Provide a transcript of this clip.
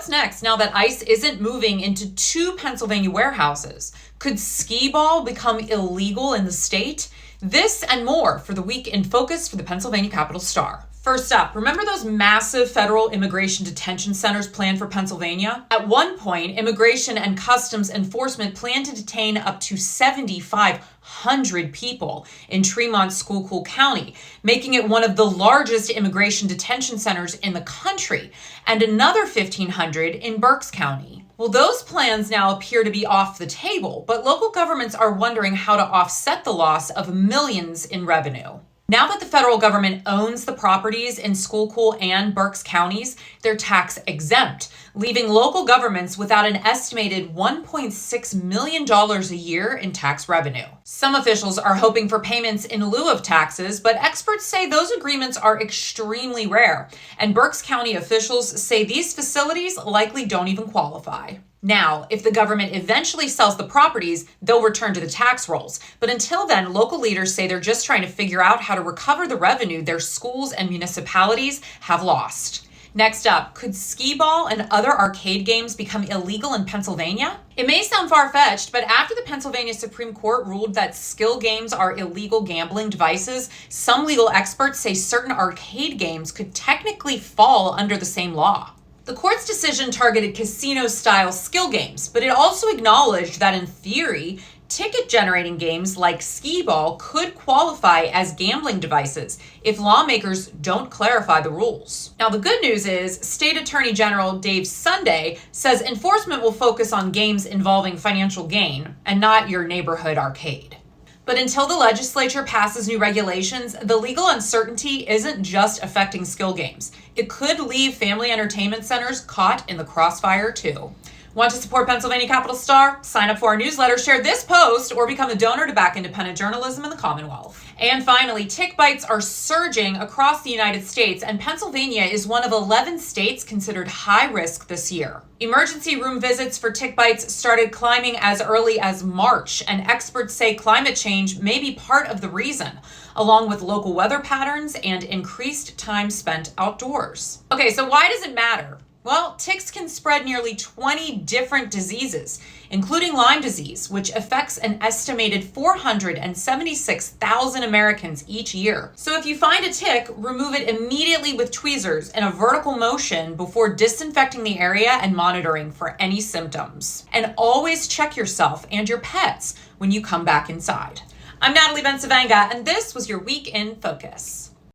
what's next now that ICE isn't moving into 2 Pennsylvania warehouses? Could Skee-Ball become illegal in the state? This and more for the week in focus for the Pennsylvania Capital Star. First up, remember those massive federal immigration detention centers planned for Pennsylvania? At one point, Immigration and Customs Enforcement planned to detain up to 7,500 people in Tremont, Schuylkill County, making it one of the largest immigration detention centers in the country, and another 1,500 in Berks County. Well, those plans now appear to be off the table, but local governments are wondering how to offset the loss of millions in revenue. Now that the federal government owns the properties in Schuylkill and Berks counties, they're tax exempt, leaving local governments without an estimated $1.6 million a year in tax revenue. Some officials are hoping for payments in lieu of taxes, but experts say those agreements are extremely rare, and Berks County officials say these facilities likely don't even qualify. Now, if the government eventually sells the properties, they'll return to the tax rolls. But until then, local leaders say they're just trying to figure out how to recover the revenue their schools and municipalities have lost. Next up, could Skee-Ball and other arcade games become illegal in Pennsylvania? It may sound far-fetched, but after the Pennsylvania Supreme Court ruled that skill games are illegal gambling devices, some legal experts say certain arcade games could technically fall under the same law. The court's decision targeted casino-style skill games, but it also acknowledged that in theory, ticket-generating games like Skee-Ball could qualify as gambling devices if lawmakers don't clarify the rules. Now, the good news is State Attorney General Dave Sunday says enforcement will focus on games involving financial gain and not your neighborhood arcade. But until the legislature passes new regulations, the legal uncertainty isn't just affecting skill games. It could leave family entertainment centers caught in the crossfire too. Want to support Pennsylvania Capital Star? Sign up for our newsletter, share this post, or become a donor to back independent journalism in the Commonwealth. And finally, tick bites are surging across the United States, and Pennsylvania is one of 11 states considered high risk this year. Emergency room visits for tick bites started climbing as early as March, and experts say climate change may be part of the reason, along with local weather patterns and increased time spent outdoors. Okay, so why does it matter? Well, ticks can spread nearly 20 different diseases, including Lyme disease, which affects an estimated 476,000 Americans each year. So if you find a tick, remove it immediately with tweezers in a vertical motion before disinfecting the area and monitoring for any symptoms. And always check yourself and your pets when you come back inside. I'm Natalie Bencavanga, and this was your Week in Focus.